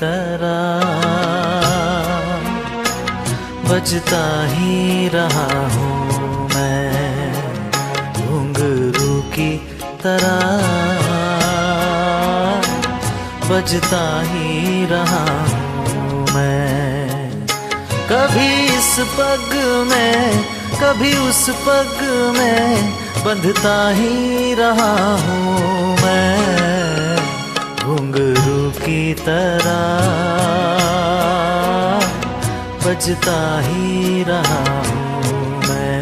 तरह बजता ही रहा हूँ मैं, घुंघरू की तरह बजता ही रहा हूँ मैं। कभी इस पग में कभी उस पग में बंधता ही रहा हूँ मैं, घुंघरू की तरह बजता ही रहा हूँ मैं।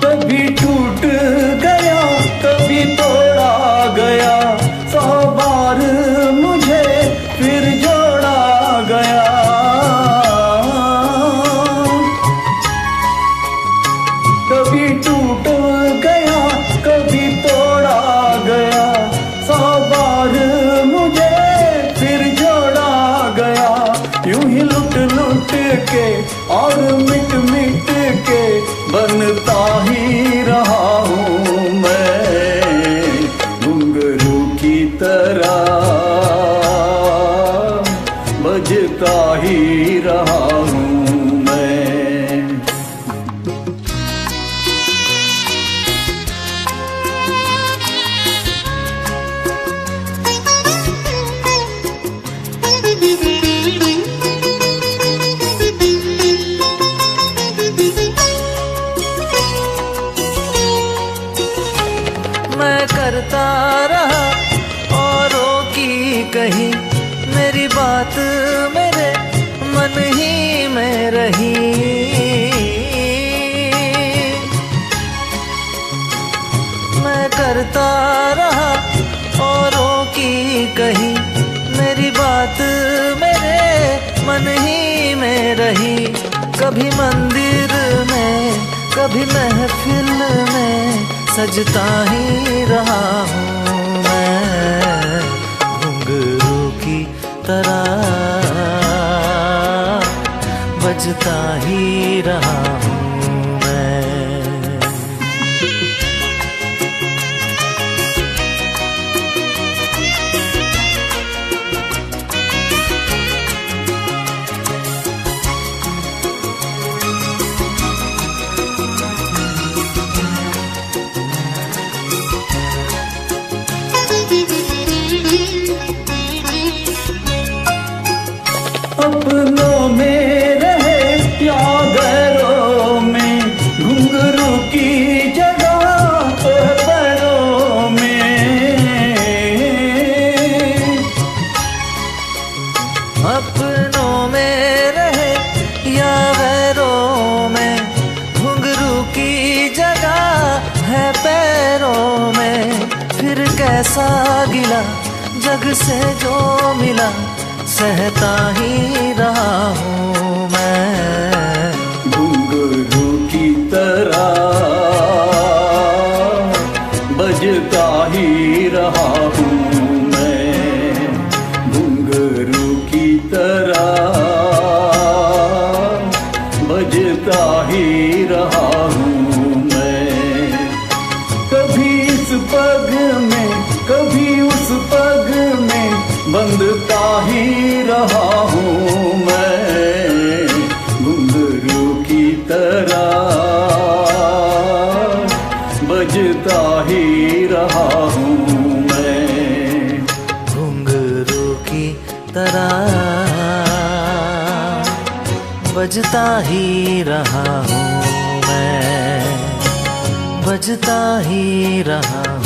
कभी टूट गया कभी तोड़ा गया, 100 बार मुझे फिर जोड़ा गया। कभी टूट गया कभी तोड़ा गया, 100 बार मुझे फिर जोड़ा गया। यूं ही लुट लुट के और मिट मिट के बनता ही रहा हूँ मैं, घुंघरू की तरह बजता ही रहा हूँ मैं। मैं करता रहा औरों की कही, मेरी बात मेरे मन ही में रही। मैं करता रहा औरों की कही, मेरी बात मेरे मन ही में रही। कभी मंदिर में कभी महफिल में सजता ही रहा हूँ मैं, घुंघरू की तरह बजता ही रहा हूँ मैं। अपनों में रहे या गैरों में, घुंघरू की जगह है पैरों में। अपनों में रहे या गैरों में, घुंघरू की जगह है पैरों में। फिर कैसा गिला जग से जो मिला, सहता ही रहा हूँ मैं, घुंघरू की तरह बजता ही रहा हूँ मैं, घुंघरू की तरह बजता ही रहा हूँ मैं। कभी इस पग में कभी उस पग में बंधता ही रहा हूँ मैं, घुंघरू की तरह बजता ही रहा हूँ मैं, घुंघरू की तरह बजता ही रहा हूँ मैं, बजता ही रहा हूँ।